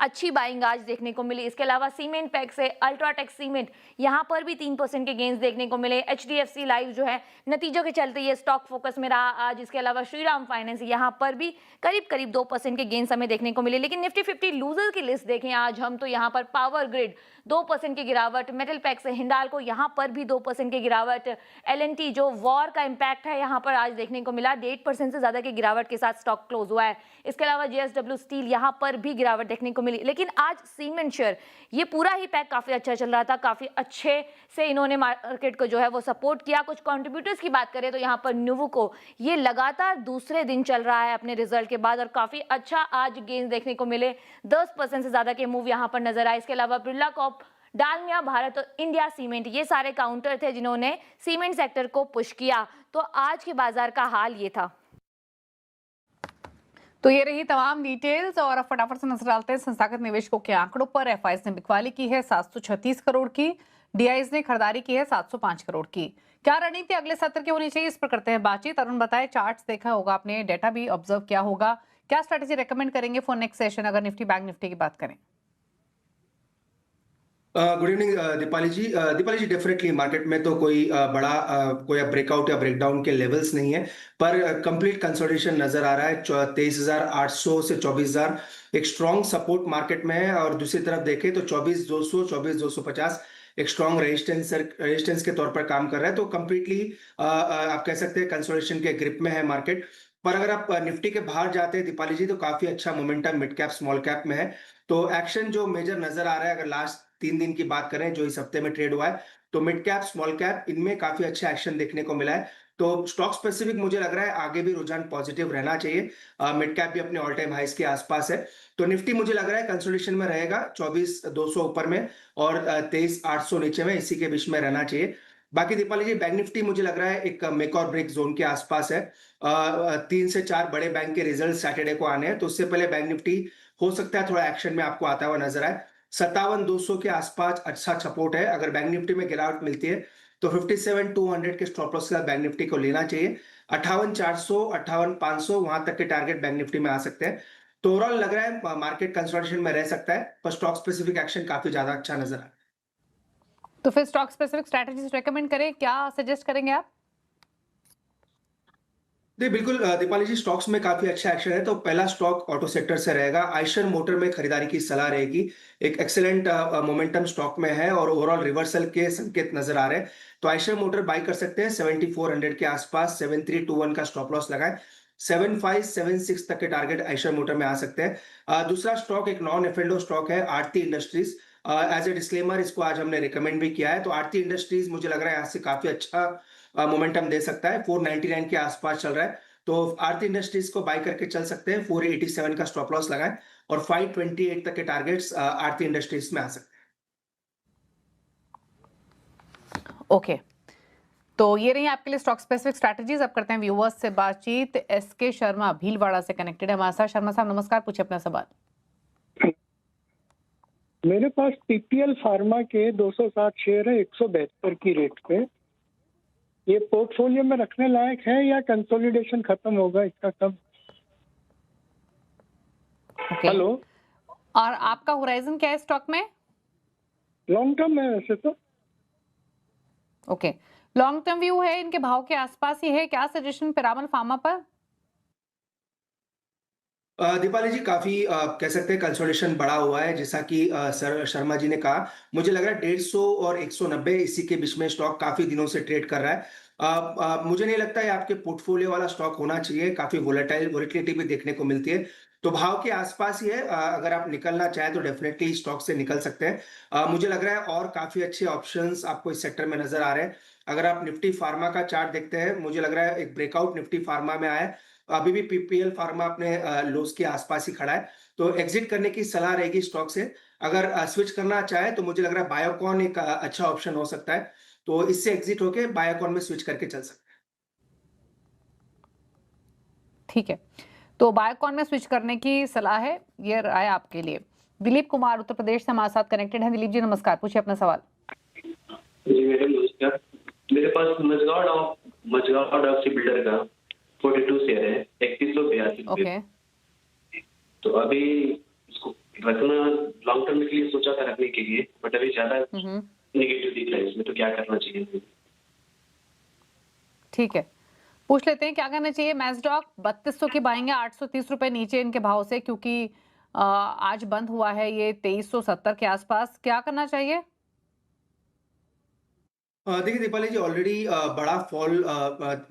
अच्छी बाइंग आज देखने को मिली। इसके अलावा सीमेंट पैक से अल्ट्राटेक सीमेंट, यहाँ पर भी 3% के गेंस देखने को मिले। एचडीएफसी लाइफ जो है नतीजों के चलते ये स्टॉक फोकस में रहा आज। इसके अलावा श्रीराम फाइनेंस, यहाँ पर भी करीब 2% के गेंस हमें देखने को मिले। लेकिन निफ्टी 50 लूजर की लिस्ट देखें आज हम, तो यहाँ पर पावर ग्रिड 2% की गिरावट, मेटल पैक से हिंडाल्को यहाँ पर भी 2% की गिरावट, एलएनटी जो वॉर का इंपैक्ट है यहाँ पर आज देखने को मिला, 1.5% से ज्यादा की गिरावट के साथ स्टॉक क्लोज हुआ है। इसके अलावा जेएसडब्ल्यू स्टील यहाँ पर भी गिरावट देखने को मिली। लेकिन आज सीमेंट शेयर ये पूरा ही पैक काफी अच्छा चल रहा था, काफी अच्छे से इन्होंने मार्केट को जो है वो सपोर्ट किया। कुछ कंट्रीब्यूटर्स की बात करें तो यहाँ पर न्यूवको ये लगातार दूसरे दिन चल रहा है अपने रिजल्ट के बाद और काफी अच्छा आज गेंस देखने को मिले, 10% से ज्यादा के मूव यहाँ पर नजर आए। इसके अलावा बिरला कॉर्प, डालमिया भारत और इंडिया सीमेंट ये सारे काउंटर थे जिन्होंने सीमेंट सेक्टर को पुश किया। तो आज के बाजार का हाल ये था। तो ये रही तमाम डिटेल्स और अब फटाफट से नजर डालते हैं संस्थागत निवेशकों के आंकड़ों पर। एफआईज ने बिकवाली की है 736 करोड़ की, डीआईज ने खरीदारी की है 705 करोड़ की। क्या रणनीति अगले सत्र की होनी चाहिए, इस पर करते हैं बातचीत। अरुण बताए, चार्ट्स देखा होगा आपने, डेटा भी ऑब्जर्व किया होगा, क्या स्ट्रेटेजी रेकमेंड करेंगे फॉर नेक्स्ट सेशन अगर निफ्टी बैंक निफ्टी की बात करें? गुड इवनिंग दीपाली जी। दीपाली जी, डेफिनेटली मार्केट में तो कोई बड़ा कोई ब्रेकआउट या ब्रेकडाउन के लेवल्स नहीं है, पर कंप्लीट कंसोलिडेशन नजर आ रहा है। 23,800 से 24,000 एक स्ट्रॉन्ग सपोर्ट मार्केट में है, और दूसरी तरफ देखें तो 24,200 24,250 एक स्ट्रॉन्ग रेजिस्टेंस के तौर पर काम कर रहा है। तो कंप्लीटली आप कह सकते हैं कंसोलिडेशन के ग्रिप में है मार्केट। पर अगर आप निफ्टी के बाहर जाते हैं दीपाली जी, तो काफी अच्छा momentum mid cap small cap में है। तो एक्शन जो मेजर नजर आ रहा है, अगर लास्ट 3 दिन की बात करें जो इस हफ्ते में ट्रेड हुआ है, तो मिड कैप स्मॉल कैप इनमें काफी अच्छा एक्शन देखने को मिला है। तो स्टॉक स्पेसिफिक मुझे लग रहा है आगे भी रुझान पॉजिटिव रहना चाहिए। मिड कैप भी अपने ऑल टाइम हाइस के आसपास है। तो निफ्टी मुझे लग रहा है कंसोलिडेशन में रहेगा, 24,200 ऊपर में और 23,800 नीचे में, इसी के बीच में रहना चाहिए। बाकी दीपाली जी, बैंक निफ्टी मुझे लग रहा है एक मेक और ब्रेक जोन के आसपास है। 3 से 4 बड़े बैंक के रिजल्ट सैटरडे को आने हैं, तो उससे पहले बैंक निफ्टी हो सकता है थोड़ा एक्शन में आपको आता हुआ नजर आए। 57,200 के आसपास अच्छा सपोर्ट है। अगर बैंक निफ्टी में गिरावट मिलती है तो 57,200 के स्टॉप लॉस के साथ बैंक निफ्टी को लेना चाहिए। 58,400 58,500 वहां तक के टारगेट बैंक निफ्टी में आ सकते हैं। तो ओवरऑल लग रहा है मार्केट कंसोलिडेशन में रह सकता है, पर स्टॉक स्पेसिफिक एक्शन काफी ज्यादा अच्छा नजर आ रहा है। तो फिर स्टॉक स्पेसिफिक स्ट्रेटजीज रेकमेंड करें, क्या सजेस्ट करेंगे आप? जी बिल्कुल दीपाली जी, स्टॉक्स में काफी अच्छा एक्शन है। तो पहला स्टॉक ऑटो सेक्टर से रहेगा, आयशर मोटर में खरीदारी की सलाह रहेगी। एक एक्सीलेंट मोमेंटम स्टॉक में है और ओवरऑल रिवर्सल के संकेत नजर आ रहे हैं। तो आयशर मोटर बाय कर सकते हैं 7400 के आसपास, 7321 का स्टॉप लॉस लगाए, 7576 तक के टारगेट आयशर मोटर में आ सकते हैं। दूसरा स्टॉक एक नॉन एफएनडो स्टॉक है, आरती इंडस्ट्रीज। एज ए डिस्क्लेमर इसको आज हमने रिकमेंड भी किया है। तो आरती इंडस्ट्रीज मुझे लग रहा है यहाँ से काफी अच्छा मोमेंटम दे सकता है, 499 के आसपास चल रहा है। तो आरती इंडस्ट्रीज को बाय करके चल सकते हैं, 487 का स्टॉप लॉस लगाएं और 528 तक के टारगेट्स आरती इंडस्ट्रीज में आ सकते हैं। ओके, तो ये रही आपके लिए स्टॉक स्पेसिफिक स्ट्रैटेजीज। अब करते हैं व्यूअर्स से बातचीत। एसके शर्मा भीलवाड़ा से कनेक्टेड है हमारे साथ। शर्मा साहब नमस्कार, पूछिए अपना सवाल। मेरे पास पीपीएल फार्मा के 260 शेयर है 172 की रेट पे। ये पोर्टफोलियो में रखने लायक है या कंसोलिडेशन खत्म होगा इसका कब? हेलो, और आपका होराइजन क्या है स्टॉक में? लॉन्ग टर्म है वैसे तो। ओके, लॉन्ग टर्म व्यू है, इनके भाव के आसपास ही है। क्या सजेशन पिरामल फार्मा पर? दीपाली जी, काफी कह सकते हैं कंसोलिडेशन बढ़ा हुआ है, जैसा कि सर शर्मा जी ने कहा। मुझे लग रहा है 150 और 190 इसी के बीच में स्टॉक काफी दिनों से ट्रेड कर रहा है। मुझे नहीं लगता है आपके पोर्टफोलियो वाला स्टॉक होना चाहिए, काफी वोलेटिलिटी भी देखने को मिलती है। तो भाव के आसपास ही है। अगर आप निकलना चाहें तो डेफिनेटली स्टॉक से निकल सकते हैं। मुझे लग रहा है और काफी अच्छे ऑप्शंस आपको इस सेक्टर में नजर आ रहे हैं। अगर आप निफ्टी फार्मा का चार्ट देखते हैं, मुझे लग रहा है एक ब्रेकआउट निफ्टी फार्मा में आया है। अभी भी पीपीएल फार्मा अपने लोस के आसपास ही खड़ा है। तो एग्जिट करने की सलाह रहेगी स्टॉक से। अगर स्विच करना चाहे तो मुझे लग रहा है बायोकॉन एक अच्छा ऑप्शन हो सकता है। तो इससे एग्जिट होके बायोकॉन में स्विच करके चल सकते हैं। ठीक है, तो बायोकॉन में स्विच करने की सलाह है, ये राय आपके लिए। दिलीप कुमार उत्तर प्रदेश से हमारे साथ कनेक्टेड हैं। दिलीप जी नमस्कार, पूछिए अपना सवाल। जी मेरे नमस्कार, मेरे पास मजगांव डॉक्सी बिल्डर का 42 शेयर है, 3182। ओके, तो अभी इसको रखना लॉन्ग टर्म के लिए सोचा था रखने के लिए, बट अभी ज्यादा हम्म, नेगेटिव दिख रहा है इसमें, तो क्या करना चाहिए? ठीक है, पूछ लेते हैं क्या करना चाहिए। मैजडॉक 3200 की बाइंग है, 830 रुपए नीचे इनके भाव से, क्योंकि आज बंद हुआ है ये 2370 के आसपास। क्या करना चाहिए? देखिए दीपाली जी, ऑलरेडी बड़ा फॉल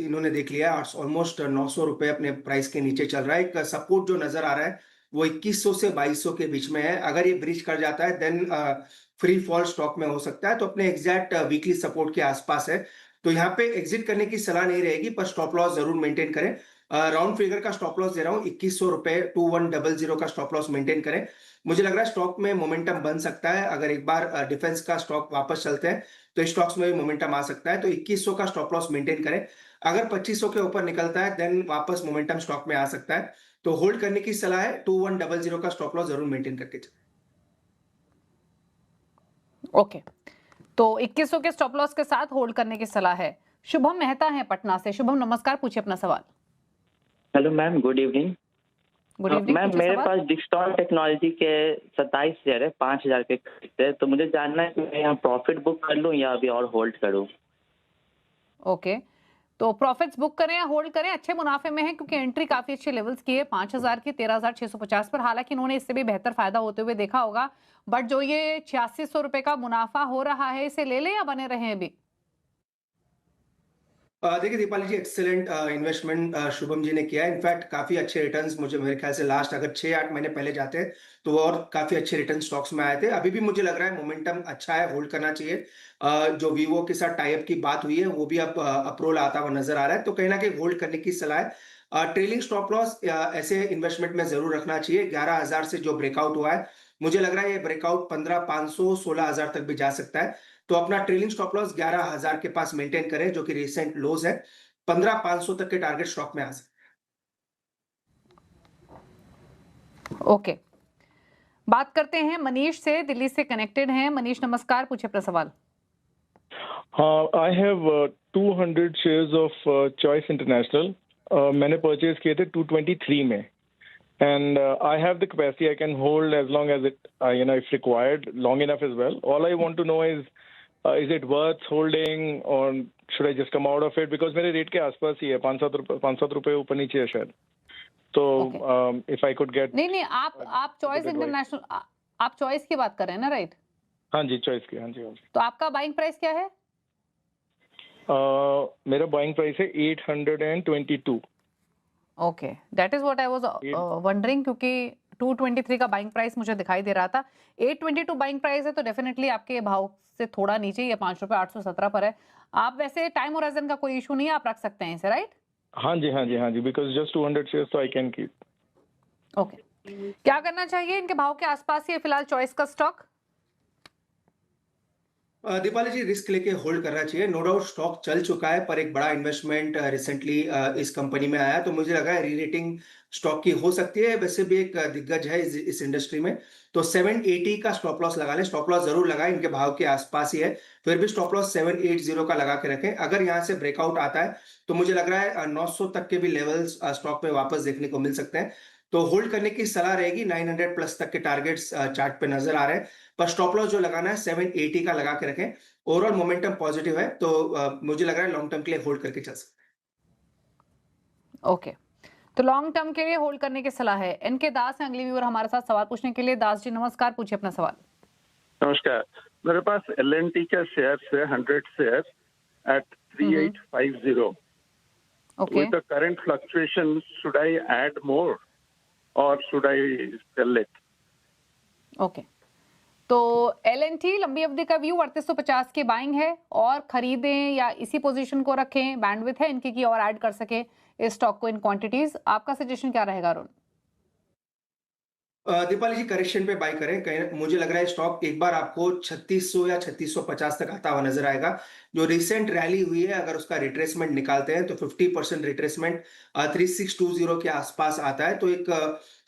इन्होंने देख लिया है। ऑलमोस्ट 900 रुपए अपने प्राइस के नीचे चल रहा है। एक सपोर्ट जो नजर आ रहा है वो 2100 से 2200 के बीच में है। अगर ये ब्रीच कर जाता है देन फ्री फॉल स्टॉक में हो सकता है, तो अपने एग्जैक्ट वीकली सपोर्ट के आसपास है। तो यहाँ पे एग्जिट करने की सलाह नहीं रहेगी, पर स्टॉप लॉस जरूर मेंटेन करें। राउंड फिगर का स्टॉप लॉस दे रहा हूँ 2100 रुपए, 2100 का स्टॉप लॉस मेंटेन करें। मुझे लग रहा है स्टॉक में मोमेंटम बन सकता है। अगर एक बार डिफेंस का स्टॉक वापस चलते हैं तो स्टॉक्स में भी मोमेंटम आ सकता है। तो 2100 का स्टॉप लॉस मेंटेन करें। अगर 2500 के ऊपर निकलता है देन वापस मोमेंटम स्टॉक में आ सकता है। तो होल्ड करने की सलाह है। 2100 का स्टॉप लॉस जरूर मेंटेन करके चलें। ओके, तो 2100 के स्टॉप लॉस के साथ होल्ड करने की सलाह है। शुभम मेहता है पटना से। शुभम नमस्कार, पूछिए अपना सवाल। Hello ma'am, good evening. Good evening, ma'am, पूछिए मेरे सवाल। पास डिक्सटॉन टेक्नोलॉजी के 27 शेयर है, 5000 के खरीदते हैं। तो मुझे जानना है कि मैं यहाँ प्रॉफिट बुक कर लूँ या अभी और होल्ड करूँ? ओके, तो प्रॉफिट्स बुक करें या होल्ड करें? अच्छे मुनाफे में है, क्योंकि एंट्री काफी अच्छे लेवल्स की है, 5000 की 13650 पर। हालांकि इन्होंने इससे भी बेहतर फायदा होते हुए देखा होगा, बट जो ये 8600 रुपए का मुनाफा हो रहा है, इसे ले लें या बने रहें अभी? देखिए दीपाली जी, एक्सेलेंट इन्वेस्टमेंट शुभम जी ने किया है। इनफैक्ट काफी अच्छे रिटर्न्स मुझे मेरे ख्याल से लास्ट अगर 6-8 महीने पहले जाते हैं तो और काफी अच्छे रिटर्न स्टॉक्स में आए थे। अभी भी मुझे लग रहा है मोमेंटम अच्छा है, होल्ड करना चाहिए। जो वीवो के साथ टाई अप की बात हुई है वो भी अब अप्रोल आता हुआ नजर आ रहा है, तो कहीं ना कहीं होल्ड करने की सलाह है। ट्रेलिंग स्टॉप लॉस ऐसे इन्वेस्टमेंट में जरूर रखना चाहिए। 11000 से जो ब्रेकआउट हुआ है, मुझे लग रहा है ये ब्रेकआउट 15500 16000 तक भी जा सकता है। तो अपना ट्रेलिंग स्टॉप लॉस 11000 के पास मेंटेन करें, जो कि रिसेंट लोज है। 15500 तक के टारगेट स्टॉक में आ सकते ओके, बात करते हैं मनीष से, दिल्ली से कनेक्टेड हैं। मनीष नमस्कार, पूछिए अपना सवाल। I have 200 shares of Choice International. मैंने परचेज किए थे 223 में, and I have the capacity. I can hold as long as it, if required, long enough as well. All I want to know is it worth holding or should I just come out of it? Because मेरे rate के आसपास ही है, 5-7 रुपए ऊपर नीचे है शायद। तो if I could get, नहीं, आप चॉइस इंटरनेशनल, आप चॉइस की बात कर रहे हैं ना, राइट? हाँ जी, चॉइस की, हाँ जी। तो आपका बाइंग प्राइस क्या है? मेरा बाइंग प्राइस है 822। Okay, that is what I was wondering, क्योंकि 223 का बाइंग प्राइस मुझे दिखाई दे रहा था। 822 बाइंग प्राइस है, तो डेफिनेटली आपके भाव से थोड़ा नीचे ही है, 5 रुपए 817 पर है। आप वैसे टाइम होराइजन का कोई इशू नहीं है, आप रख सकते हैं इसे, राइट? हाँ जी, बिकॉज जस्ट 200 शेयर्स तो आई कैन कीप। ओके, क्या करना चाहिए इनके भाव के आसपास ही है फिलहाल चॉइस का स्टॉक? दीपाली जी, रिस्क लेके होल्ड करना चाहिए। नो डाउट स्टॉक चल चुका है, पर एक बड़ा इन्वेस्टमेंट रिसेंटली इस कंपनी में आया, तो मुझे लगा है री रेटिंग स्टॉक की हो सकती है। वैसे भी एक दिग्गज है इस इंडस्ट्री में, तो 780 का स्टॉप लॉस लगा लें। स्टॉप लॉस जरूर लगाएं, इनके भाव के आसपास ही है। फिर भी स्टॉप लॉस 780 का लगा के रखें। अगर यहाँ से ब्रेकआउट आता है तो मुझे लग रहा है 900 तक के भी लेवल्स स्टॉक में वापस देखने को मिल सकते हैं। तो होल्ड करने की सलाह रहेगी। 900 प्लस तक के टारगेट्स चार्ट पे नजर आ रहे हैं, पर स्टॉप लॉस जो लगाना है 780 का लगा के रखें। ओवरऑल मोमेंटम पॉजिटिव है, तो मुझे लग रहा है लॉन्ग टर्म के लिए होल्ड करके चल सकते हैं। ओके, तो लॉन्ग टर्म के लिए होल्ड करने की सलाह है। एनके दास हैं अगली व्यूअर हमारे साथ सवाल पूछने के लिए। दास जी नमस्कार, पूछिए अपना सवाल। नमस्कार, मेरे पास L&T का शेयर है 100 share at 3850. Okay, With the current fluctuation, should I add more or should I sell it? Okay, तो L&T लंबी अवधि का व्यू 3850 की बाइंग है, और खरीदें या इसी पोजीशन को रखें? बैंडविड्थ है इनकी कि और ऐड कर सके इस स्टॉक को इन क्वांटिटीज। आपका सजेशन क्या रहेगा अरुण? दीपाली जी, करेक्शन पे बाय करें। कहीं मुझे लग रहा है स्टॉक एक बार आपको 3600 या 3650 तक आता हुआ नजर आएगा। जो रिसेंट रैली हुई है, अगर उसका रिट्रेसमेंट निकालते हैं तो 50% रिट्रेसमेंट 3620 के आसपास आता है। तो एक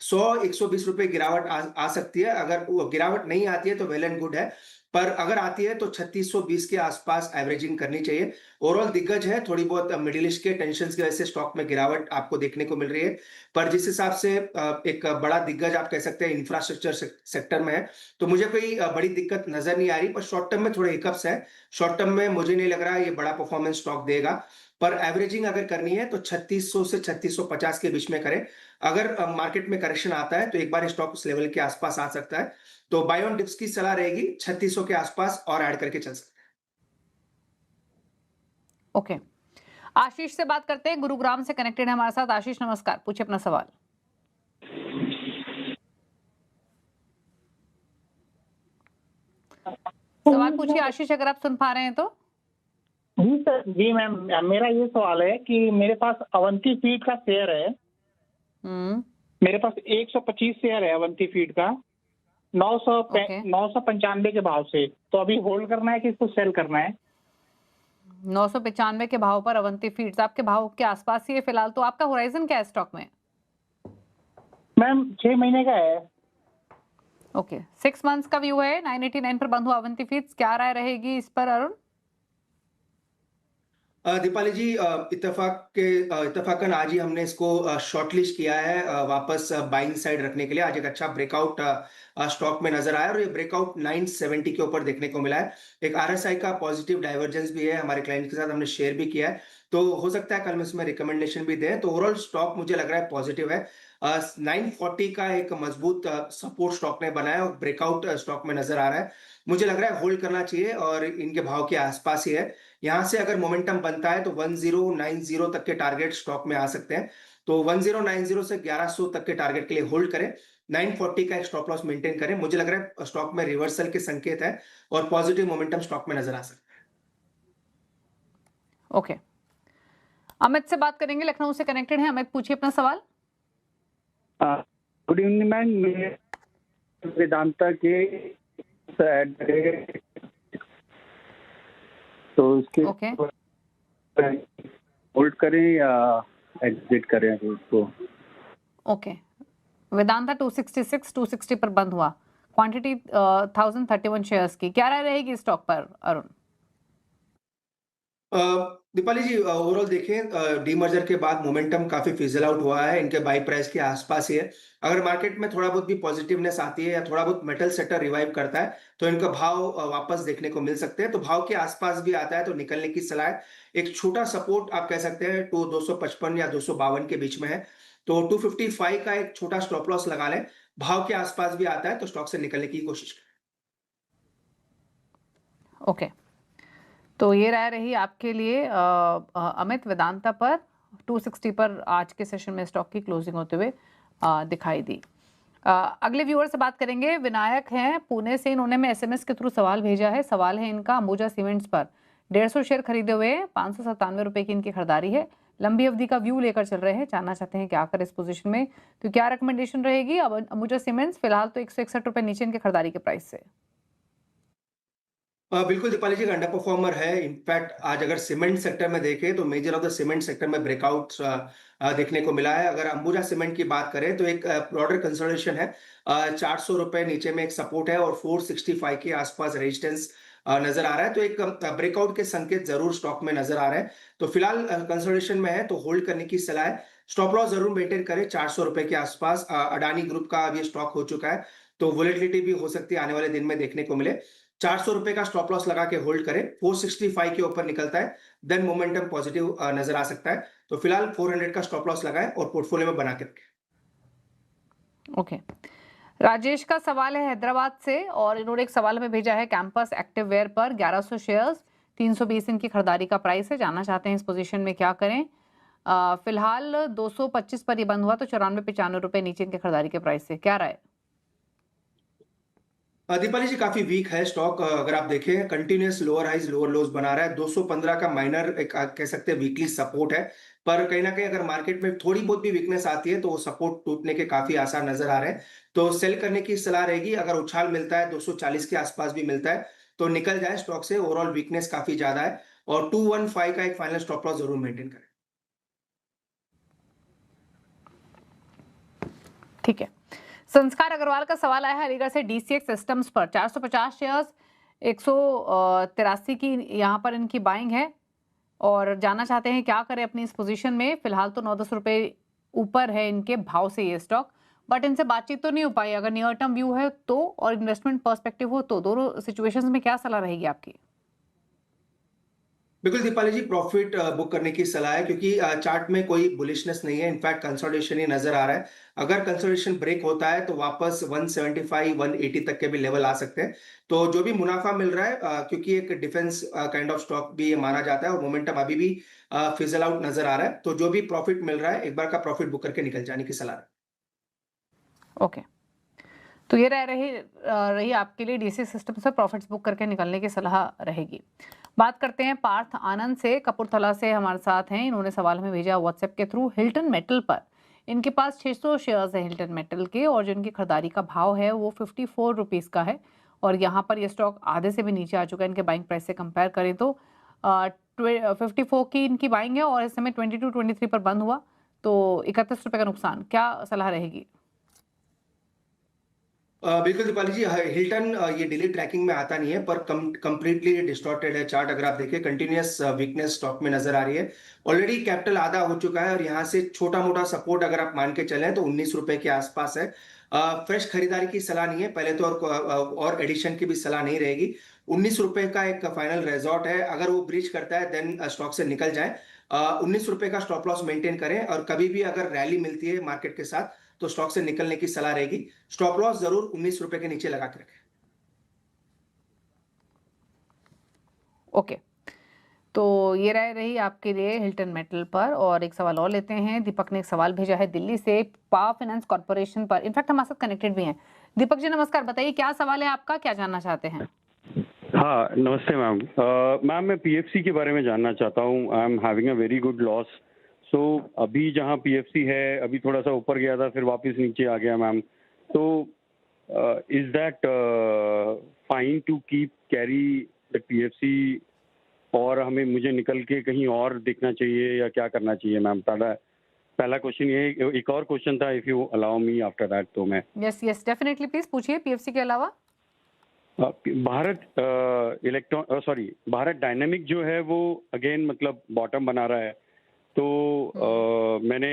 100-120 रुपए गिरावट आ सकती है। अगर वो गिरावट नहीं आती है तो वेल एंड गुड है, पर अगर आती है तो 3620 के आसपास एवरेजिंग करनी चाहिए। ओवरऑल दिग्गज है, थोड़ी बहुत मिडिल ईस्ट के टेंशन्स की वजह से स्टॉक में गिरावट आपको देखने को मिल रही है, पर जिस हिसाब से एक बड़ा दिग्गज आप कह सकते हैं इंफ्रास्ट्रक्चर सेक्टर में है, तो मुझे कोई बड़ी दिक्कत नजर नहीं आ रही, पर शॉर्ट टर्म में थोड़े हिकअप्स है। शॉर्ट टर्म में मुझे नहीं लग रहा है ये बड़ा परफॉर्मेंस स्टॉक देगा, पर एवरेजिंग अगर करनी है तो 3600 से 3650 के बीच में करें। अगर मार्केट में करेक्शन आता है तो एक बार स्टॉक उस लेवल के आसपास आ सकता है, तो बाय ऑन डिप्स की सलाह रहेगी 3600 के आसपास और ऐड करके चल सकते हैं। ओके, आशीष से बात करते हैं, गुरुग्राम से कनेक्टेड है हमारे साथ। आशीष नमस्कार, पूछिए अपना सवाल। सवाल पूछिए आशीष, अगर आप सुन पा रहे हैं तो। जी सर, जी मैम, मेरा ये सवाल है कि मेरे पास अवंती फीड का शेयर है। मेरे पास 125 शेयर है अवंती फीड का, 995 के भाव से। तो अभी होल्ड करना है कि इसको सेल करना है? 995 के भाव पर अवंती फीड्स आपके भाव के आसपास ही है फिलहाल। तो आपका होराइजन क्या है स्टॉक में? मैम 6 महीने का है। ओके, 6 मंथ्स का व्यू है। 989 पर बंद हुआ अवंती फीड्स, क्या राय रहेगी इस पर अरुण? दीपाली जी, इत्तेफाकन आज ही हमने इसको शॉर्टलिस्ट किया है वापस बाइंग साइड रखने के लिए। आज एक अच्छा ब्रेकआउट स्टॉक में नजर आया और ये ब्रेकआउट 970 के ऊपर देखने को मिला है। एक आरएसआई का पॉजिटिव डाइवर्जेंस भी है, हमारे क्लाइंट के साथ हमने शेयर भी किया है, तो हो सकता है कल में इसमें रिकमेंडेशन भी दें। तो ओवरऑल स्टॉक मुझे लग रहा है पॉजिटिव है। 940 का एक मजबूत सपोर्ट स्टॉक ने बनाया और ब्रेकआउट स्टॉक में नजर आ रहा है। मुझे लग रहा है होल्ड करना चाहिए और इनके भाव के आसपास ही है। यहाँ से अगर मोमेंटम बनता है तो 1090 तक के टारगेट स्टॉक में आ सकते हैं, तो 1090 से 1100 तक के टारगेट के लिए होल्ड करें। 940 का एक स्टॉप लॉस मेंटेन करें। मुझे लग रहा है स्टॉक में रिवर्सल के संकेत है और पॉजिटिव मोमेंटम स्टॉक में नजर आ सकता है। ओके, अमित से बात करेंगे, लखनऊ से कनेक्टेड है। अमित, पूछिए अपना सवाल। गुड इवनिंग मैम, वेदांता के तो उसके होल्ड करें या एग्जिट करें उसको? ओके, वेदांता 266 260 पर बंद हुआ, क्वांटिटी 1031 शेयर्स की, क्या राय रहेगी स्टॉक पर अरुण? दीपाली जी, ओवरऑल देखें डीमर्जर के बाद मोमेंटम काफी फिजल आउट हुआ है, इनके बाई प्राइस के आसपास ही है। अगर मार्केट में थोड़ा बहुत भी पॉजिटिवनेस आती है या थोड़ा बहुत मेटल सेक्टर रिवाइव करता है तो इनका भाव वापस देखने को मिल सकते हैं। तो भाव के आसपास भी आता है तो निकलने की सलाह है। एक छोटा सपोर्ट आप कह सकते हैं 255 या 252 के बीच में है, तो 255 का एक छोटा स्टॉप लॉस लगा लें। भाव के आसपास भी आता है तो स्टॉक से निकलने की कोशिश करें। ओके, तो ये राय रही आपके लिए अमित। वेदांता पर 260 पर आज के सेशन में स्टॉक की क्लोजिंग होते हुए दिखाई दी। अगले व्यूअर से बात करेंगे, विनायक हैं पुणे से। इन्होंने में एसएमएस के थ्रू सवाल भेजा है। सवाल है इनका, अंबुजा सीमेंट्स पर 150 शेयर खरीदे हुए 597 रुपए की इनकी खरीदारी है। लंबी अवधि का व्यू लेकर चल रहे हैं, जानना चाहते हैं क्या करें इस पोजीशन में, तो क्या रिकमेंडेशन रहेगी? अब अंबुजा सीमेंट्स फिलहाल तो 161 रुपए नीचे इनके खरीदारी के प्राइस से। बिल्कुल दीपाली जी, अंडर परफॉर्मर है। इनफैक्ट आज अगर सीमेंट सेक्टर में देखें तो measure of the cement sector में ब्रेकआउट देखने को मिला है। अगर अंबुजा सीमेंट की बात करें तो एक ब्रॉडर कंसोलिडेशन है। 400 रुपए नीचे में एक सपोर्ट है और 465 के आसपास रेजिस्टेंस नजर आ रहा है, तो एक ब्रेकआउट के संकेत जरूर स्टॉक में नजर आ रहे हैं। तो फिलहाल कंसोलिडेशन में है तो होल्ड करने की सलाह है। स्टॉप लॉस जरूर मेंटेन करें 400 रुपए के आसपास। अडानी ग्रुप का अब ये स्टॉक हो चुका है तो वोलेटिलिटी भी हो सकती है आने वाले दिन में देखने को मिले। 400 रुपए का स्टॉप लॉस लगा के होल्ड करें। 465 के ऊपर निकलता है देन मोमेंटम पॉजिटिव नजर आ सकता है। तो फिलहाल 400 का स्टॉप लॉस लगाएं और पोर्टफोलियो में बना के रखें। ओके, राजेश का सवाल है हैदराबाद से और इन्होंने एक सवाल में भेजा है कैंपस एक्टिववेयर पर 1100 शेयर्स, 320 इनकी खरीदारी का प्राइस है। जानना चाहते हैं इस पोजीशन में क्या करें। फिलहाल 225 पर ये बंद हुआ तो 94-95 रुपए नीचे इनके खरीदारी के प्राइस से, क्या राय? दीपाली जी, काफी वीक है स्टॉक। अगर आप देखें continuous lower highs lower lows बना रहा है। 215 का माइनर एक कह सकते हैं वीकली सपोर्ट है, पर कहीं ना कहीं अगर मार्केट में थोड़ी बहुत भी वीकनेस आती है तो वो सपोर्ट टूटने के काफी आसार नजर आ रहे हैं। तो सेल करने की सलाह रहेगी। अगर उछाल मिलता है 240 के आसपास भी मिलता है तो निकल जाए स्टॉक से। ओवरऑल वीकनेस काफी ज्यादा है और 215 का एक फाइनल स्टॉप लॉस जरूर मेंटेन करें। ठीक है। संस्कार अग्रवाल का सवाल आया है अलीगढ़ से DCX सिस्टम्स पर 450 शेयर्स 183 की यहाँ पर इनकी बाइंग है और जानना चाहते हैं क्या करें अपनी इस पोजीशन में। फिलहाल तो 9-10 रुपए ऊपर है इनके भाव से ये स्टॉक, बट इनसे बातचीत तो नहीं हो पाई। अगर नियर टर्म व्यू है तो और इन्वेस्टमेंट पर्सपेक्टिव हो तो दोनों सिचुएशंस में क्या सलाह रहेगी आपकी? बिल्कुल दीपाली जी, प्रॉफिट बुक करने की सलाह है क्योंकि चार्ट में कोई बुलिशनेस नहीं है, इनफैक्ट कंसोलिडेशन ही नजर आ रहा है। अगर कंसोलिडेशन ब्रेक होता है तो वापस 175 180 तक के भी लेवल आ सकते हैं। तो जो भी मुनाफा मिल रहा है क्योंकि एक डिफेंस काइंड ऑफ स्टॉक भी ये माना जाता है और मोमेंटम अभी भी फिजल आउट नजर आ रहा है, तो जो भी प्रॉफिट मिल रहा है एक बार का प्रॉफिट बुक करके निकल जाने की सलाह है। ओके, तो ये रही आपके लिए DCX सिस्टम से प्रॉफिट्स बुक करके निकलने की सलाह रहेगी। बात करते हैं पार्थ आनंद से, कपूरथला से हमारे साथ हैं। इन्होंने सवाल हमें भेजा व्हाट्सएप के थ्रू। हिल्टन मेटल पर इनके पास 600 शेयर्स है हिल्टन मेटल के और जो इनकी खरीदारी का भाव है वो 54 रुपीज़ का है और यहाँ पर ये स्टॉक आधे से भी नीचे आ चुका है। इनके बाइंग प्राइस से कंपेयर करें तो 54 की इनकी बाइंग है और इस समय 22-23 पर बंद हुआ, तो 31 रुपये का नुकसान। क्या सलाह रहेगी? बिल्कुल दीपाली जी, हिल्टन ये डेली ट्रैकिंग में आता नहीं है पर कंप्लीटली डिस्टॉर्टेड है चार्ट। अगर आप देखें कंटिन्यूअस वीकनेस स्टॉक में नजर आ रही है। ऑलरेडी कैपिटल आधा हो चुका है और यहाँ से छोटा मोटा सपोर्ट अगर आप मान के चलें तो 19 रुपए के आसपास है। फ्रेश खरीदारी की सलाह नहीं है पहले तो, और एडिशन की भी सलाह नहीं रहेगी। 19 रुपए का एक फाइनल रिजॉर्ट है, अगर वो ब्रीच करता है देन स्टॉक से निकल जाए। 19 रुपए का स्टॉप लॉस मेंटेन करें और कभी भी अगर रैली मिलती है मार्केट के साथ तो स्टॉक से निकलने की सलाह रहेगी। स्टॉप लॉस जरूर 19 रुपए के नीचे लगा के रखें। ओके, तो ये राय रही आपके लिए हिल्टन मेटल पर। और एक सवाल और लेते हैं। दीपक ने एक सवाल भेजा है दिल्ली से पावर फाइनेंस कॉर्पोरेशन पर। इनफैक्ट हमारे साथ कनेक्टेड भी हैं। दीपक जी नमस्कार, बताइए क्या सवाल है आपका, क्या जानना चाहते हैं? हाँ नमस्ते मैम। मैम मैं PFC के बारे में जानना चाहता हूँ। I am having a very good loss. So अभी जहाँ PFC है अभी थोड़ा सा ऊपर गया था फिर वापस नीचे आ गया मैम, तो is that fine to keep carry the PFC और मुझे निकल के कहीं और देखना चाहिए या क्या करना चाहिए मैम? पहला क्वेश्चन ये। एक और क्वेश्चन था if you allow me after that. तो मैं यस डेफिनेटली प्लीज पूछिए। PFC के अलावा भारत डायनेमिक जो है वो अगेन मतलब बॉटम बना रहा है, तो मैंने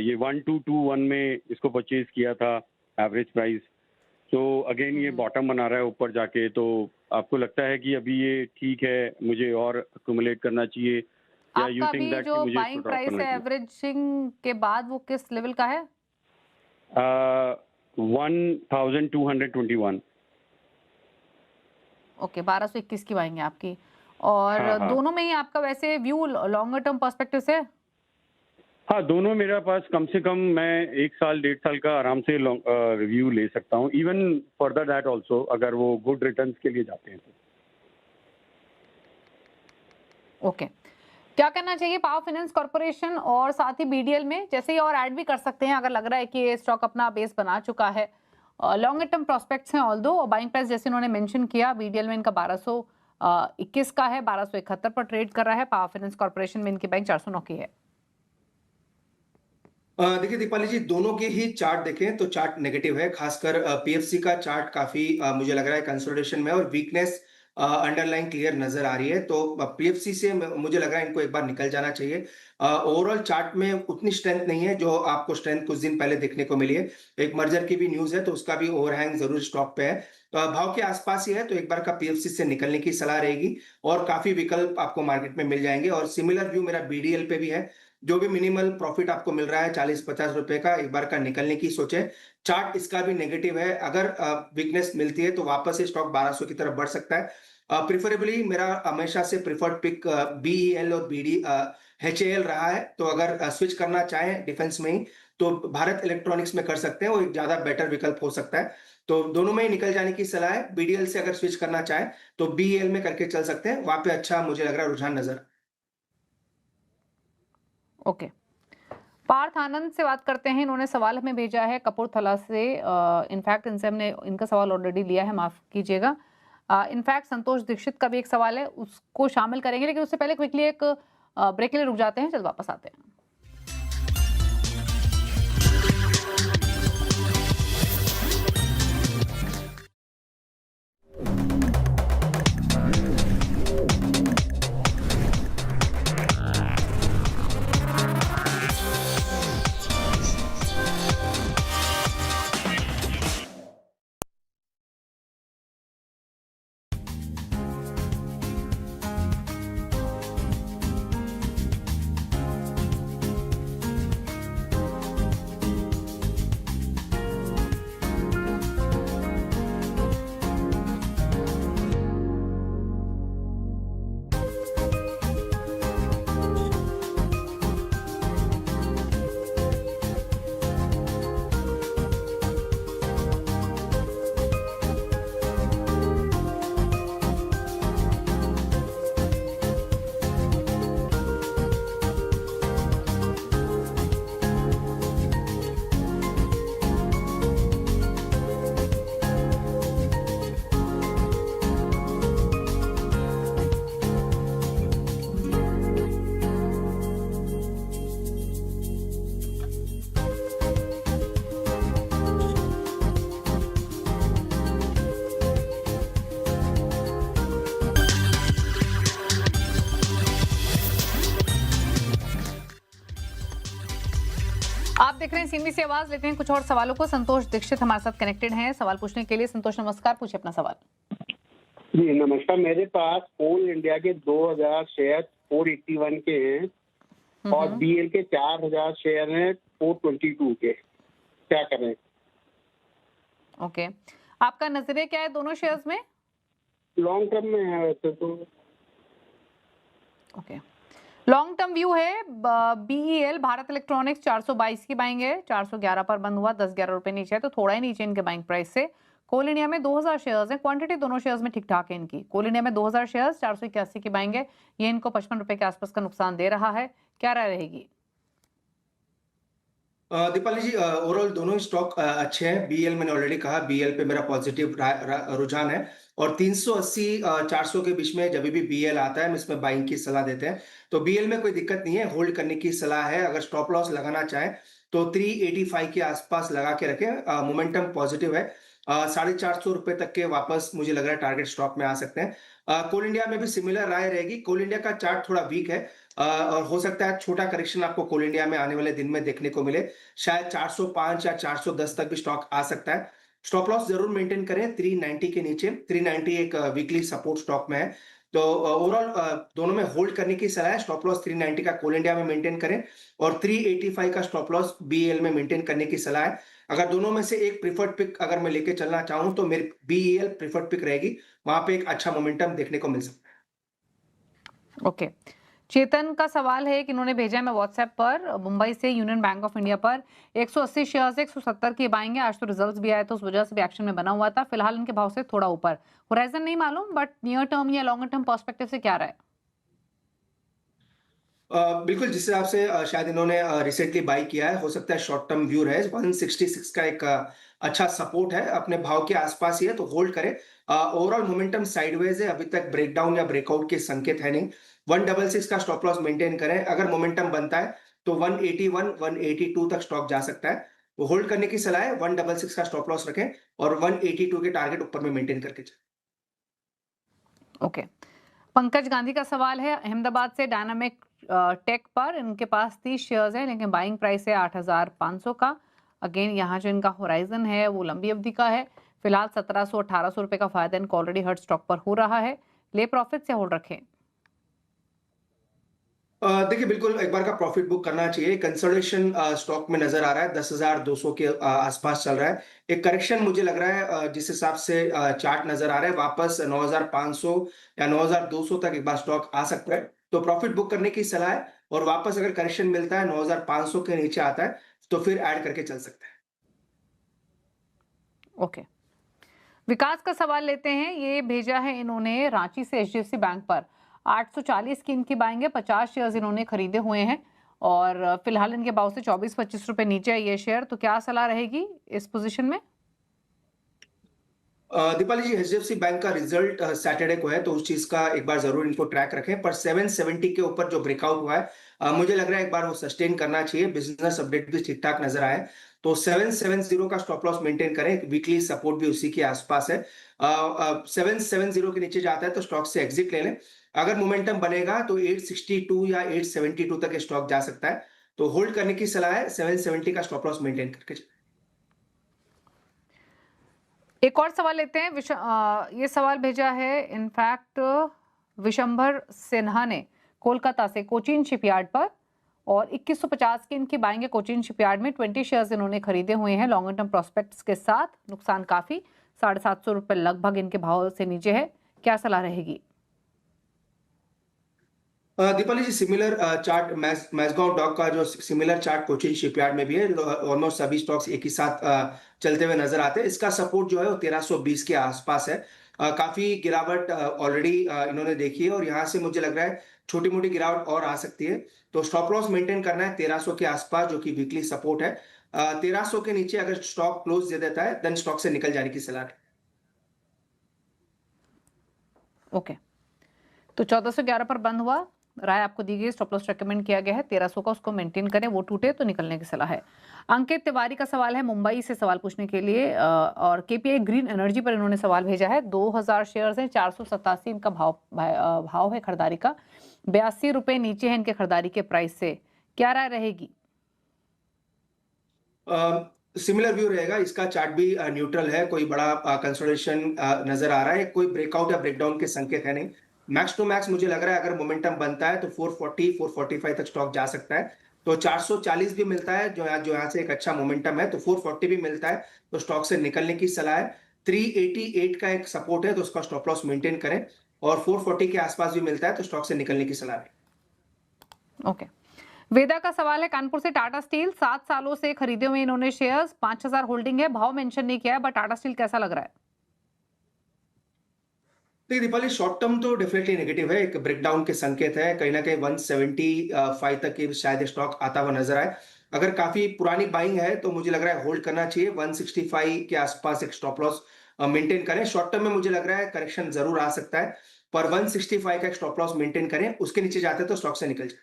ये 1221 में इसको परचेज किया था एवरेज प्राइस, तो अगेन ये बॉटम बना रहा है ऊपर जाके। तो आपको लगता है कि अभी ये ठीक है, मुझे और अक्यूमुलेट करना चाहिए या यू थिंक दैट जो बाइंग प्राइस है एवरेजिंग के बाद वो किस लेवल का है? 1221। ओके, 1221 की बाइंग है आपकी। और हाँ। दोनों में ही आपका वैसे व्यू लॉन्गर टर्म पर्सपेक्टिव से? हाँ, दोनों मेरा पास कम से कम मैं 1 साल 1.5 साल का आराम से रिव्यू ले सकता हूँ, इवन फर्दर दैट ऑल्सो अगर वो गुड रिटर्न्स के लिए जाते हैं तो। ओके, क्या करना चाहिए पावर फाइनेंस कॉर्पोरेशन और साथ ही BDL में? जैसे ही और ऐड भी कर सकते हैं अगर लग रहा है कि ये स्टॉक अपना बेस बना चुका है। लॉन्गर टर्म प्रोस्पेक्ट्स हैं ऑल्दो। बाइंग प्राइस जैसे उन्होंने मेंशन किया BDL में इनका 1221 का है, 1271 पर ट्रेड कर रहा है। पावर फाइनेंस कॉर्पोरेशन में इनकी बैंक 409 की है। देखिए दीपाली जी, दोनों के ही चार्ट देखें तो चार्ट नेगेटिव है। खासकर PFC का चार्ट काफी मुझे लग रहा है कंसोलिडेशन में और वीकनेस अंडरलाइन क्लियर नजर आ रही है। तो PFC से मुझे लग रहा है इनको एक बार निकल जाना चाहिए। ओवरऑल चार्ट में उतनी स्ट्रेंथ नहीं है जो आपको स्ट्रेंथ कुछ दिन पहले देखने को मिली है। एक मर्जर की भी न्यूज है तो उसका भी ओवरहैंग जरूर स्टॉक पे है। तो भाव के आसपास ही है तो एक बार का PFC से निकलने की सलाह रहेगी और काफी विकल्प आपको मार्केट में मिल जाएंगे। और सिमिलर व्यू मेरा BDL पे भी है। जो भी मिनिमल प्रॉफिट आपको मिल रहा है 40-50 रुपए का, एक बार का निकलने की सोचे। चार्ट इसका भी नेगेटिव है, अगर वीकनेस मिलती है तो वापस से स्टॉक 1200 की तरफ बढ़ सकता है। प्रिफरेबली मेरा हमेशा से प्रिफर्ड पिक BEL और HAL रहा है। तो अगर स्विच करना चाहें डिफेंस में ही तो भारत इलेक्ट्रॉनिक्स में कर सकते हैं, वो एक ज्यादा बेटर विकल्प हो सकता है। तो दोनों में ही निकल जाने की सलाह है। BDL से अगर स्विच करना चाहें तो BEL में करके चल सकते हैं, वहां पे अच्छा मुझे लग रहा है रुझान नजर। ओके, पार्थ आनंद से बात करते हैं। इन्होंने सवाल हमें भेजा है कपूरथला से। इनफैक्ट इनसे हमने इनका सवाल ऑलरेडी लिया है, माफ कीजिएगा। इनफैक्ट संतोष दीक्षित का भी एक सवाल है, उसको शामिल करेंगे, लेकिन उससे पहले क्विकली एक ब्रेक के लिए रुक जाते हैं, जल्द वापस आते हैं। देख रहे हैं सीएनबी से आवाज, लेते हैं कुछ और सवालों को। संतोष दीक्षित हमारे साथ कनेक्टेड हैं सवाल पूछने के लिए। संतोष नमस्कार, पूछिए अपना सवाल। जी नमस्कार, मेरे पास कोल इंडिया के 2000 शेयर 481 के हैं और बीएल के 4000 शेयर हैं 422 के, क्या करें? ओके, आपका नजरिया क्या है दोनों शेयर्स में? लॉन्ग टर्म में है वैसे तो। ओके, लॉन्ग टर्म व्यू है। बीईएल भारत इलेक्ट्रॉनिक्स 422 की बाइंग है, 411 पर बंद हुआ, 10-11 रुपए नीचे है, तो थोड़ा ही नीचे इनके बाइंग प्राइस से। कोल इंडिया में 2000 शेयर्स हैं, क्वांटिटी दोनों शेयर्स में ठीक ठाक है इनकी। कोल इंडिया में 2000 शेयर्स 481 की बाइंग है, ये इनको 55 रुपए के आसपास का नुकसान दे रहा है, क्या राय रहेगी? दीपाली जी, ओवरऑल दोनों स्टॉक अच्छे हैं। बीएल मैंने ऑलरेडी कहा, बीएल पे मेरा पॉजिटिव रुझान है और 380 400 के बीच में जब भी बीएल आता है हम इसमें बाइंग की सलाह देते हैं। तो बीएल में कोई दिक्कत नहीं है, होल्ड करने की सलाह है। अगर स्टॉप लॉस लगाना चाहें तो 385 के आसपास लगा के रखें। मोमेंटम पॉजिटिव है, 450 रुपए तक के वापस मुझे लग रहा है टारगेट स्टॉप में आ सकते हैं। कोल इंडिया में भी सिमिलर राय रहेगी। कोल इंडिया का चार्ट थोड़ा वीक है और हो सकता है छोटा करेक्शन आपको कोल इंडिया में आने वाले दिन में देखने को मिले। शायद 405 या 410 तक भी स्टॉक आ सकता है। स्टॉप लॉस जरूर मेंटेन करें 390 के नीचे। 390 एक वीकली सपोर्ट स्टॉक में है, तो ओवरऑल दोनों में होल्ड करने की सलाह है। स्टॉप लॉस 390 का कोल इंडिया में मेंटेन करें और 385 का स्टॉप लॉस बीएल में मेंटेन करने की सलाह है। अगर दोनों में से एक प्रीफर्ड पिक अगर मैं लेके चलना चाहूं तो मेरी बीएल प्रीफर्ड पिक रहेगी, वहां पे एक अच्छा मोमेंटम देखने को मिल सकता है। ओके, चेतन का सवाल है कि इन्होंने भेजा है मैं व्हाट्सएप पर, मुंबई से यूनियन बैंक ऑफ इंडिया पर 180 शेयर्स 170 की बाइंग है। आज तो रिजल्ट्स भी आए तो उस वजह से भी एक्शन में बना हुआ था, फिलहाल इनके भाव से थोड़ा ऊपर। होराइजन नहीं मालूम, बट नियर टर्म या लॉन्गर टर्म पर्सपेक्टिव से क्या रहा है? बिल्कुल, जिस हिसाब से शायद इन्होंने रिसेंटली बाई किया है, हो सकता है शॉर्ट टर्म व्यू रहे। 166 का एक अच्छा सपोर्ट है, अपने भाव के आसपास ही है, तो होल्ड करें। ओवरऑल मोमेंटम साइडवेज है, अभी तक ब्रेकडाउन या ब्रेकआउट के संकेत है नहीं। 166 का स्टॉप लॉस मेंटेन करें। अगर मोमेंटम बनता है तो 181 182 तक स्टॉक जा सकता है, वो होल्ड करने की सलाह है। 166 का स्टॉप लॉस रखें और 182 के टारगेट ऊपर में मेंटेन करके चलें। ओके, पंकज गांधी का सवाल है अहमदाबाद से डायनामिक टेक पर। इनके पास 30 शेयर्स हैं लेकिन बाइंग प्राइस है 8500 का। अगेन यहाँ जो इनका होराइजन है वो लंबी अवधि का है, फिलहाल 1700-1800 रुपए का फायदा इनको ऑलरेडी हर्ट स्टॉक पर हो रहा है। ले प्रॉफिट से होल्ड रखें। देखिए, बिल्कुल एक बार का प्रॉफिट बुक करना चाहिए। कंसोलिडेशन स्टॉक में नजर आ रहा है, 10,200 के आसपास चल रहा है। एक करेक्शन मुझे लग रहा है जिस हिसाब से चार्ट नजर आ रहा है, वापस 9,500 या 9,200 तक एक बार स्टॉक आ सकता है, तो प्रॉफिट बुक करने की सलाह है। और वापस अगर करेक्शन मिलता है 9,500 के नीचे आता है तो फिर ऐड करके चल सकता है। ओके, विकास का सवाल लेते हैं। ये भेजा है इन्होंने रांची से एचडीएफसी बैंक पर 840 की इनकी बाइंग है, 50 शेयर्स इन्होंने खरीदे हुए हैं और फिलहाल इनके भाव से 24-25 रुपए नीचे है ये शेयर, तो क्या सलाह रहेगी इस पोजीशन में? दीपाली जी, एचडीएफसी बैंक का रिजल्ट सैटरडे को है, तो उस चीज का एक बार जरूर इनको ट्रैक रखें। पर 770 के ऊपर जो ब्रेकआउट हुआ है, मुझे लग रहा है एक बार वो सस्टेन करना चाहिए। बिजनेस अपडेट भी ठीक ठाक नजर आए, तो 770 का स्टॉप लॉस मेंटेन करें। वीकली सपोर्ट भी उसी के आसपास है। 770 के नीचे जाता है तो स्टॉक से एग्जिट ले लें। अगर मोमेंटम बनेगा तो 862 या 872 तक स्टॉक जा सकता है, तो होल्ड करने की सलाह है। 770 का स्टॉप लॉस मेंटेन करके। एक और सवाल लेते हैं। ये सवाल भेजा है इनफैक्ट विशंभर सिन्हा ने कोलकाता से कोचीन शिपयार्ड पर, और 2150 की इनकी बाइंग है कोचीन शिपयार्ड में। 20 शेयर्स इन्होंने खरीदे हुए हैं लॉन्गर टर्म प्रोस्पेक्ट्स के साथ। नुकसान काफी, 750 रुपए लगभग इनके भाव से नीचे है, क्या सलाह रहेगी? दीपाली जी, सिमिलर चार्ट मैसगांव डॉक का जो सिमिलर चार्ट कोचीन शिपयार्ड में भी है। ऑलमोस्ट सभी स्टॉक्स एक ही साथ चलते हुए नजर आते हैं। इसका सपोर्ट जो है वो 1320 के आसपास है। काफी गिरावट ऑलरेडी इन्होंने देखी है और यहाँ से मुझे लग रहा है छोटी मोटी गिरावट और आ सकती है, तो स्टॉप लॉस मेंटेन करना है 1300 के आसपास, जो कि वीकली सपोर्ट है। 1300 के नीचे अगर स्टॉक क्लोज दे देता है देन स्टॉक से निकल जाने की सलाह है। ओके, तो 1411 पर बंद हुआ, राय आपको दी गई, स्टॉप लॉस रेकमेंड किया गया है 1300 का, उसको मेंटेन करें, वो टूटे तो निकलने की सलाह है। अंकित तिवारी का सवाल है मुंबई से सवाल पूछने के लिए, और केपीआई ग्रीन एनर्जी पर इन्होंने सवाल भेजा है। 2000 शेयर्स हैं, 487 इनका भाव है खरीदारी का, 82 रुपए नीचे है इनके खरीदारी के प्राइस से, क्या राय रहेगी? सिमिलर व्यू रहेगा, इसका चार्ट भी न्यूट्रल है, कोई बड़ा कंसोलिडेशन नजर आ रहा है, कोई ब्रेकआउट या ब्रेकडाउन के संकेत है नहीं। मैक्स टू मैक्स मुझे लग रहा है अगर मोमेंटम बनता है तो 440 445 तक स्टॉक जा सकता है, तो 440 भी मिलता है जो यहाँ से एक अच्छा मोमेंटम है, तो 440 भी मिलता है तो स्टॉक से निकलने की सलाह है। 388 का एक सपोर्ट है तो उसका स्टॉप लॉस मेंटेन करें, और 440 के आसपास भी मिलता है तो स्टॉक से निकलने की सलाह है। ओके, वेदा का सवाल है कानपुर से, टाटा स्टील 7 सालों से खरीदे हुए इन्होंने शेयर्स, 5000 होल्डिंग है, भाव मेंशन नहीं किया है, बट टाटा स्टील कैसा लग रहा है? देखिए दीपाली, शॉर्ट टर्म तो डेफिनेटली नेगेटिव है, एक ब्रेकडाउन के संकेत है, कहीं ना कहीं 175 तक की शायद स्टॉक आता हुआ नजर आए। अगर काफी पुरानी बाइंग है तो मुझे लग रहा है होल्ड करना चाहिए, 165 के आसपास एक स्टॉप लॉस मेंटेन करें। शॉर्ट टर्म में मुझे लग रहा है करेक्शन जरूर आ सकता है, पर 165 का एक स्टॉप लॉस मेंटेन करें, उसके नीचे जाते हैं तो स्टॉक से निकल जाए।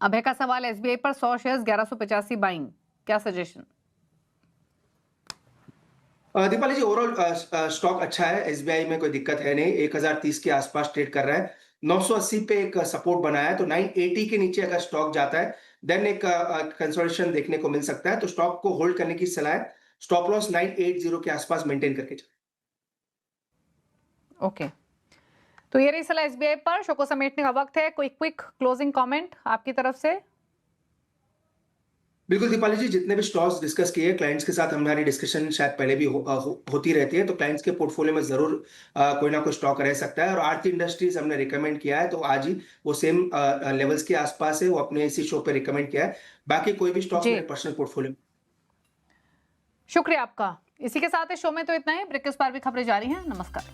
अभय का सवाल, एसबीआई पर 100 शेयर्स 1185 बाइंग, क्या सजेशन? दीपाली जी, ओवरऑल स्टॉक अच्छा है, एसबीआई में कोई दिक्कत है नहीं, 1030 के आसपास ट्रेड कर रहा है, 980 पे एक सपोर्ट बनाया है, तो 980 के नीचे अगर स्टॉक जाता है देन एक कंसोलिडेशन देखने को मिल सकता है, तो स्टॉक को होल्ड करने की सलाह है, स्टॉप लॉस 980 के आसपास मेंटेन करके चलें। ओके, तो ये रही सलाह एसबीआई पर। शो को समेटने का वक्त है, कोई क्विक क्लोजिंग कमेंट आपकी तरफ से? बिल्कुल दीपाली जी, जितने भी स्टॉक्स डिस्कस किए क्लाइंट्स के साथ हमारी डिस्कशन शायद पहले भी होती रहती है, तो क्लाइंट्स के पोर्टफोलियो में जरूर कोई ना कोई स्टॉक रह सकता है, और आरती इंडस्ट्रीज हमने रिकमेंड किया है, तो आज ही वो सेम लेवल्स के आसपास है, वो अपने इसी शो पे रिकमेंड किया है। बाकी कोई भी स्टॉक मेरे पर्सनल पोर्टफोलियो। शुक्रिया आपका। इसी के साथ इस शो में तो इतना ही, ब्रेक के उस पार भी खबरें जारी हैं। नमस्कार।